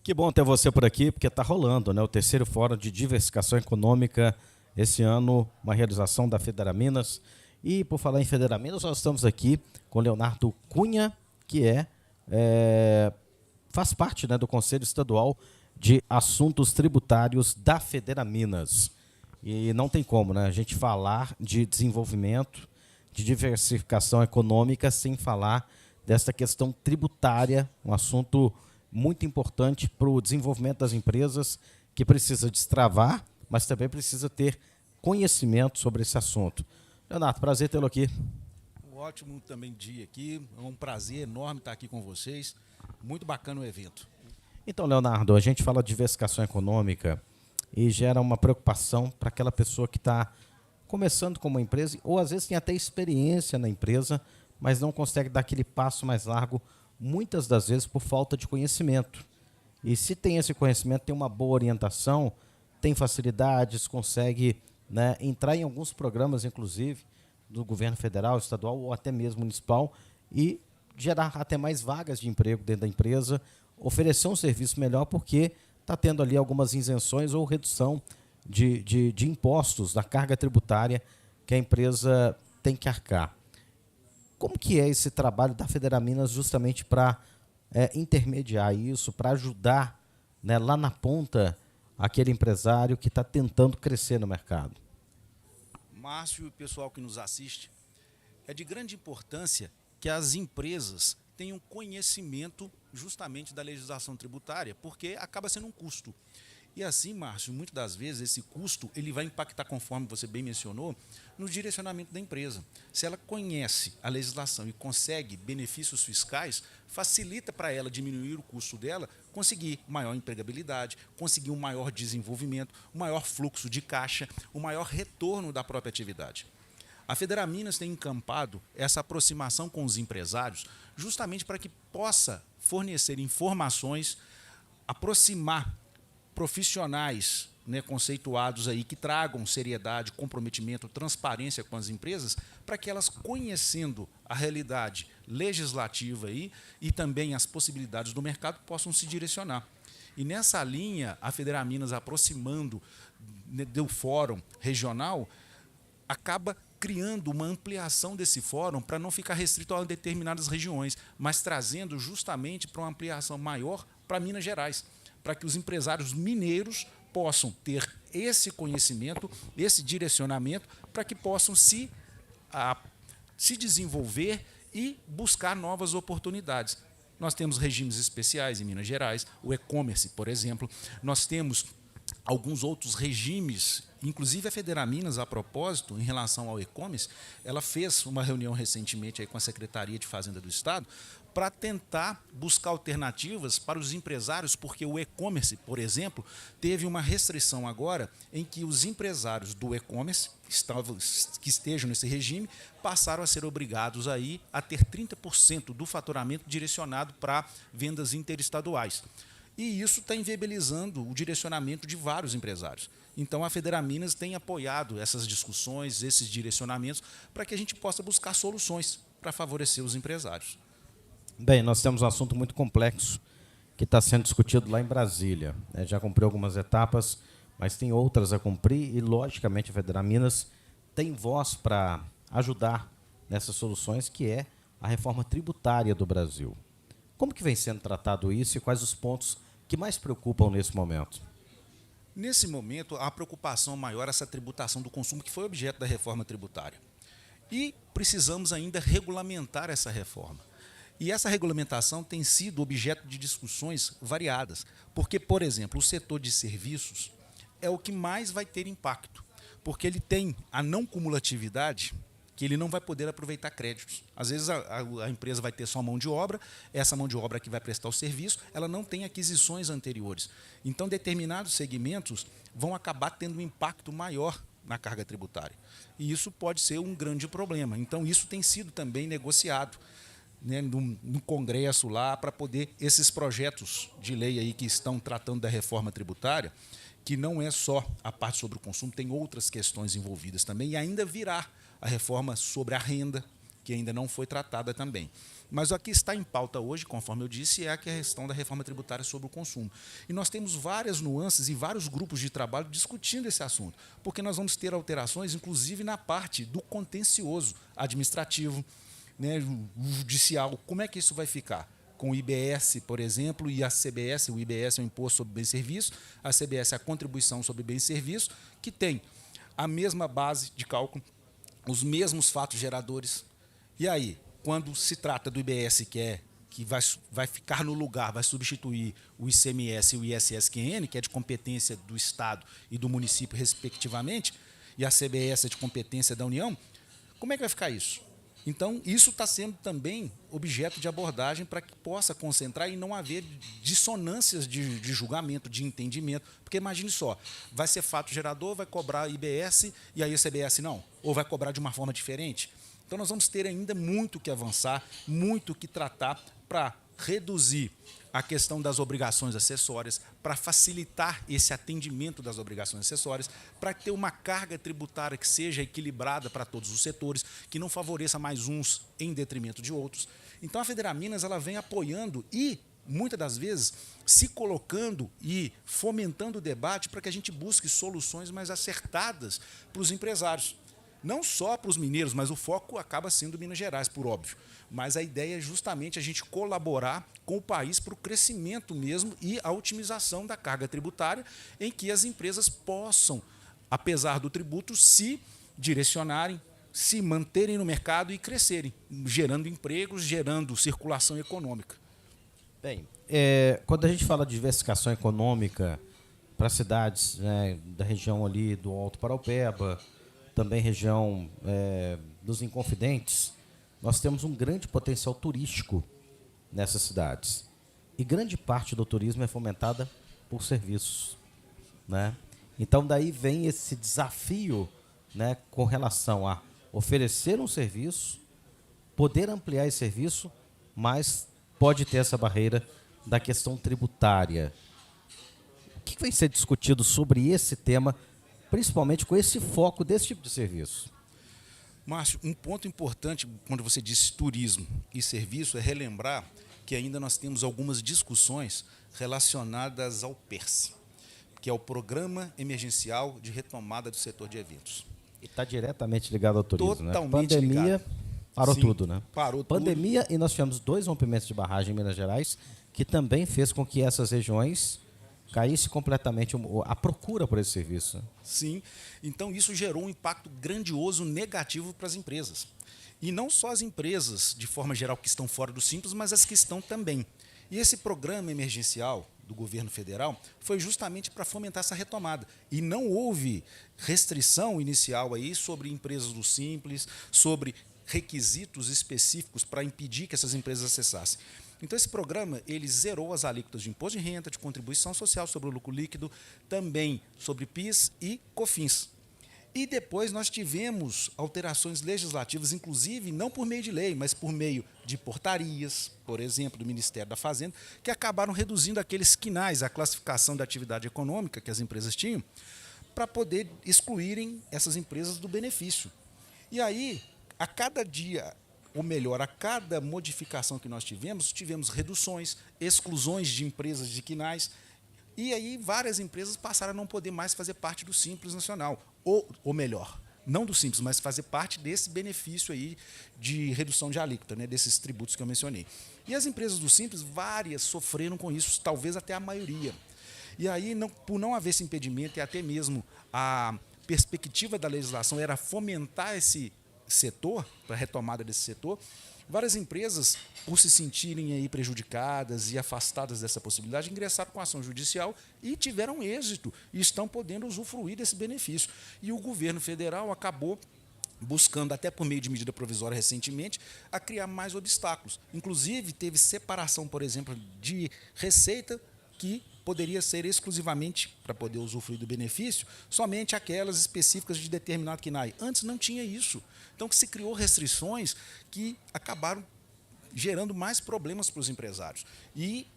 Que bom ter você por aqui, porque está rolando, né, o terceiro Fórum de Diversificação Econômica, esse ano, uma realização da Federaminas. E, por falar em Federaminas, nós estamos aqui com Leonardo Cunha, que faz parte, né, do Conselho Estadual de Assuntos Tributários da Federaminas. E não tem como, né, a gente falar de desenvolvimento, de diversificação econômica, sem falar dessa questão tributária, um assunto muito importante para o desenvolvimento das empresas, que precisa destravar, mas também precisa ter conhecimento sobre esse assunto. Leonardo, prazer tê-lo aqui. Um ótimo também dia aqui, é um prazer enorme estar aqui com vocês, muito bacana o evento. Então, Leonardo, a gente fala de diversificação econômica e gera uma preocupação para aquela pessoa que está começando com uma empresa, ou às vezes tem até experiência na empresa, mas não consegue dar aquele passo mais largo, muitas das vezes por falta de conhecimento. E se tem esse conhecimento, tem uma boa orientação, tem facilidades, consegue, né, entrar em alguns programas, inclusive, do governo federal, estadual ou até mesmo municipal, e gerar até mais vagas de emprego dentro da empresa, oferecer um serviço melhor, porque está tendo ali algumas isenções ou redução de impostos da carga tributária que a empresa tem que arcar. Como que é esse trabalho da Federaminas justamente para intermediar isso, para ajudar, né, lá na ponta aquele empresário que está tentando crescer no mercado? Márcio e o pessoal que nos assiste, é de grande importância que as empresas tenham conhecimento justamente da legislação tributária, porque acaba sendo um custo. E assim, Márcio, muitas das vezes esse custo ele vai impactar, conforme você bem mencionou, no direcionamento da empresa. Se ela conhece a legislação e consegue benefícios fiscais, facilita para ela diminuir o custo dela, conseguir maior empregabilidade, conseguir um maior desenvolvimento, um maior fluxo de caixa, um maior retorno da própria atividade. A Federaminas tem encampado essa aproximação com os empresários justamente para que possa fornecer informações, aproximar profissionais, né, conceituados aí que tragam seriedade, comprometimento, transparência com as empresas, para que elas, conhecendo a realidade legislativa aí, e também as possibilidades do mercado, possam se direcionar. E nessa linha, a Federaminas, aproximando, né, do fórum regional, acaba criando uma ampliação desse fórum para não ficar restrito a determinadas regiões, mas trazendo justamente para uma ampliação maior para Minas Gerais, para que os empresários mineiros possam ter esse conhecimento, esse direcionamento, para que possam se desenvolver e buscar novas oportunidades. Nós temos regimes especiais em Minas Gerais, o e-commerce, por exemplo. Nós temos alguns outros regimes, inclusive a Federaminas, a propósito, em relação ao e-commerce, ela fez uma reunião recentemente aí com a Secretaria de Fazenda do Estado para tentar buscar alternativas para os empresários, porque o e-commerce, por exemplo, teve uma restrição agora em que os empresários do e-commerce que estejam nesse regime passaram a ser obrigados aí a ter 30% do faturamento direcionado para vendas interestaduais. E isso está inviabilizando o direcionamento de vários empresários. Então, a Federaminas tem apoiado essas discussões, esses direcionamentos, para que a gente possa buscar soluções para favorecer os empresários. Bem, nós temos um assunto muito complexo que está sendo discutido lá em Brasília, né? Já cumpriu algumas etapas, mas tem outras a cumprir e, logicamente, a Federaminas tem voz para ajudar nessas soluções, que é a reforma tributária do Brasil. Como que vem sendo tratado isso e quais os pontos que mais preocupam nesse momento? Nesse momento, a preocupação maior é essa tributação do consumo, que foi objeto da reforma tributária. E precisamos ainda regulamentar essa reforma. E essa regulamentação tem sido objeto de discussões variadas, porque, por exemplo, o setor de serviços é o que mais vai ter impacto, porque ele tem a não cumulatividade, que ele não vai poder aproveitar créditos. Às vezes a empresa vai ter só mão de obra, essa mão de obra que vai prestar o serviço, ela não tem aquisições anteriores. Então, determinados segmentos vão acabar tendo um impacto maior na carga tributária. E isso pode ser um grande problema. Então, isso tem sido também negociado, né, no Congresso lá, para poder esses projetos de lei aí que estão tratando da reforma tributária, que não é só a parte sobre o consumo, tem outras questões envolvidas também, e ainda virá a reforma sobre a renda, que ainda não foi tratada também. Mas o que está em pauta hoje, conforme eu disse, é a questão da reforma tributária sobre o consumo. E nós temos várias nuances e vários grupos de trabalho discutindo esse assunto, porque nós vamos ter alterações, inclusive na parte do contencioso administrativo, né, o judicial. Como é que isso vai ficar? Com o IBS, por exemplo, e a CBS, o IBS é o Imposto sobre Bens e Serviços, a CBS é a Contribuição sobre Bens e Serviços, que tem a mesma base de cálculo, os mesmos fatos geradores. E aí, quando se trata do IBS, que vai ficar no lugar, vai substituir o ICMS e o ISSQN, que é de competência do Estado e do município, respectivamente, e a CBS é de competência da União, como é que vai ficar isso? Então, isso está sendo também objeto de abordagem para que possa concentrar e não haver dissonâncias de julgamento, de entendimento. Porque imagine só, vai ser fato gerador, vai cobrar IBS e aí a CBS não? Ou vai cobrar de uma forma diferente? Então, nós vamos ter ainda muito que avançar, muito que tratar para reduzir a questão das obrigações acessórias, para facilitar esse atendimento das obrigações acessórias, para ter uma carga tributária que seja equilibrada para todos os setores, que não favoreça mais uns em detrimento de outros. Então, a Federaminas ela vem apoiando e, muitas das vezes, se colocando e fomentando o debate para que a gente busque soluções mais acertadas para os empresários. Não só para os mineiros, mas o foco acaba sendo Minas Gerais, por óbvio. Mas a ideia é justamente a gente colaborar com o país para o crescimento mesmo e a otimização da carga tributária, em que as empresas possam, apesar do tributo, se direcionarem, se manterem no mercado e crescerem, gerando empregos, gerando circulação econômica. Bem, quando a gente fala de diversificação econômica para cidades, né, da região ali do Alto Paraupeba, também região dos Inconfidentes, nós temos um grande potencial turístico nessas cidades. E grande parte do turismo é fomentada por serviços, né? Então, daí vem esse desafio, né, com relação a oferecer um serviço, poder ampliar esse serviço, mas pode ter essa barreira da questão tributária. O que vai ser discutido sobre esse tema, principalmente com esse foco desse tipo de serviço? Márcio, um ponto importante quando você disse turismo e serviço é relembrar que ainda nós temos algumas discussões relacionadas ao PERSE, que é o Programa Emergencial de Retomada do Setor de Eventos. E está diretamente ligado ao turismo, Totalmente né? Pandemia ligado. parou Sim, tudo, né? Parou Pandemia tudo. E nós tivemos 2 rompimentos de barragem em Minas Gerais, que também fez com que essas regiões caísse completamente a procura por esse serviço. Sim, então isso gerou um impacto grandioso negativo para as empresas. E não só as empresas, de forma geral, que estão fora do Simples, mas as que estão também. E esse programa emergencial do governo federal foi justamente para fomentar essa retomada. E não houve restrição inicial aí sobre empresas do Simples, sobre requisitos específicos para impedir que essas empresas acessassem. Então, esse programa ele zerou as alíquotas de imposto de renda, de contribuição social sobre o lucro líquido, também sobre PIS e COFINS. E depois nós tivemos alterações legislativas, inclusive não por meio de lei, mas por meio de portarias, por exemplo, do Ministério da Fazenda, que acabaram reduzindo aqueles quinais, a classificação da atividade econômica que as empresas tinham, para poder excluírem essas empresas do benefício. E aí, a cada dia, ou melhor, a cada modificação que nós tivemos reduções, exclusões de empresas de quinais, e aí várias empresas passaram a não poder mais fazer parte do Simples Nacional, ou melhor, não do Simples, mas fazer parte desse benefício aí de redução de alíquota, né, desses tributos que eu mencionei. E as empresas do Simples, várias sofreram com isso, talvez até a maioria. E aí, por não haver esse impedimento e até mesmo a perspectiva da legislação era fomentar esse setor, para a retomada desse setor, várias empresas, por se sentirem aí prejudicadas e afastadas dessa possibilidade, ingressaram com ação judicial e tiveram êxito e estão podendo usufruir desse benefício. E o governo federal acabou buscando, até por meio de medida provisória recentemente, a criar mais obstáculos. Inclusive, teve separação, por exemplo, de receita que poderia ser exclusivamente, para poder usufruir do benefício, somente aquelas específicas de determinado KNAI. Antes não tinha isso. Então, que se criou restrições que acabaram gerando mais problemas para os empresários. E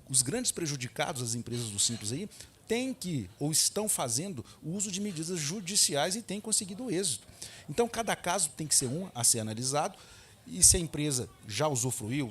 os grandes prejudicados, as empresas do Simples aí, têm que, ou estão fazendo, o uso de medidas judiciais e têm conseguido êxito. Então, cada caso tem que ser um a ser analisado. E se a empresa já usufruiu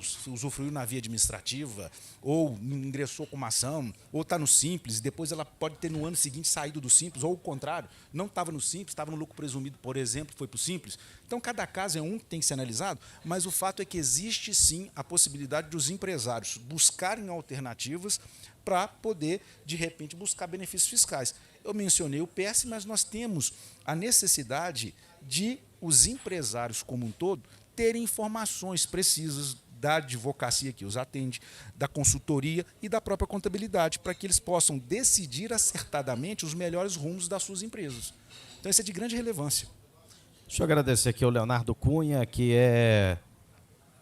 na via administrativa, ou ingressou com uma ação, ou está no Simples, depois ela pode ter no ano seguinte saído do Simples, ou o contrário, não estava no Simples, estava no lucro presumido, por exemplo, foi para o Simples. Então, cada caso é um que tem que ser analisado, mas o fato é que existe sim a possibilidade dos empresários buscarem alternativas para poder, de repente, buscar benefícios fiscais. Eu mencionei o PS, mas nós temos a necessidade de os empresários como um todo terem informações precisas da advocacia que os atende, da consultoria e da própria contabilidade, para que eles possam decidir acertadamente os melhores rumos das suas empresas. Então, isso é de grande relevância. Deixa eu agradecer aqui ao Leonardo Cunha, que é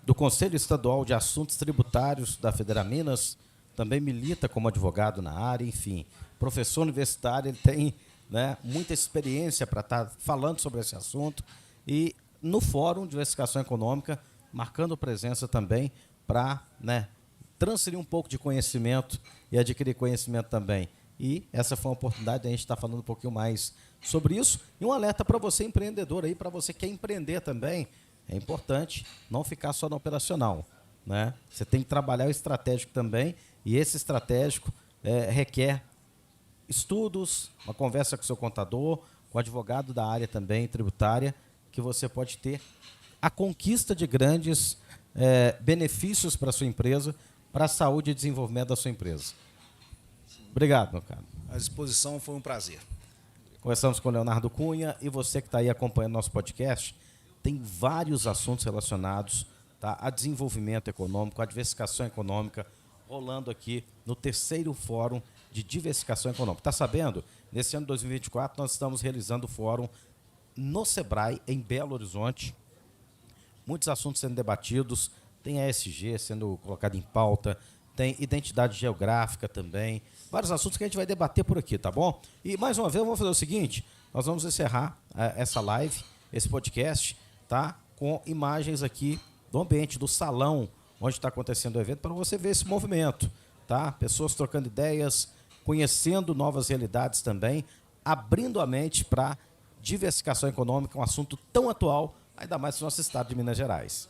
do Conselho Estadual de Assuntos Tributários da Federaminas, também milita como advogado na área, enfim, professor universitário, ele tem, né, muita experiência para estar falando sobre esse assunto e no Fórum de Diversificação Econômica, marcando presença também para, né, transferir um pouco de conhecimento e adquirir conhecimento também. E essa foi uma oportunidade de a gente estar falando um pouquinho mais sobre isso. E um alerta para você, empreendedor, aí, para você que quer empreender também, é importante não ficar só no operacional, né? Você tem que trabalhar o estratégico também, e esse estratégico requer estudos, uma conversa com o seu contador, com o advogado da área também tributária, que você pode ter a conquista de grandes benefícios para a sua empresa, para a saúde e desenvolvimento da sua empresa. Obrigado, meu caro. À disposição, foi um prazer. Conversamos com o Leonardo Cunha, e você que está aí acompanhando nosso podcast, tem vários assuntos relacionados, tá, a desenvolvimento econômico, a diversificação econômica, rolando aqui no 3º Fórum de Diversificação Econômica. Está sabendo? Nesse ano de 2024, nós estamos realizando o fórum no Sebrae, em Belo Horizonte. Muitos assuntos sendo debatidos, tem a ESG sendo colocada em pauta, tem identidade geográfica também, vários assuntos que a gente vai debater por aqui, tá bom? E, mais uma vez, vamos fazer o seguinte, nós vamos encerrar essa live, esse podcast, tá, com imagens aqui do ambiente, do salão, onde está acontecendo o evento, para você ver esse movimento, tá? Pessoas trocando ideias, conhecendo novas realidades também, abrindo a mente para diversificação econômica, um assunto tão atual, ainda mais no nosso estado de Minas Gerais.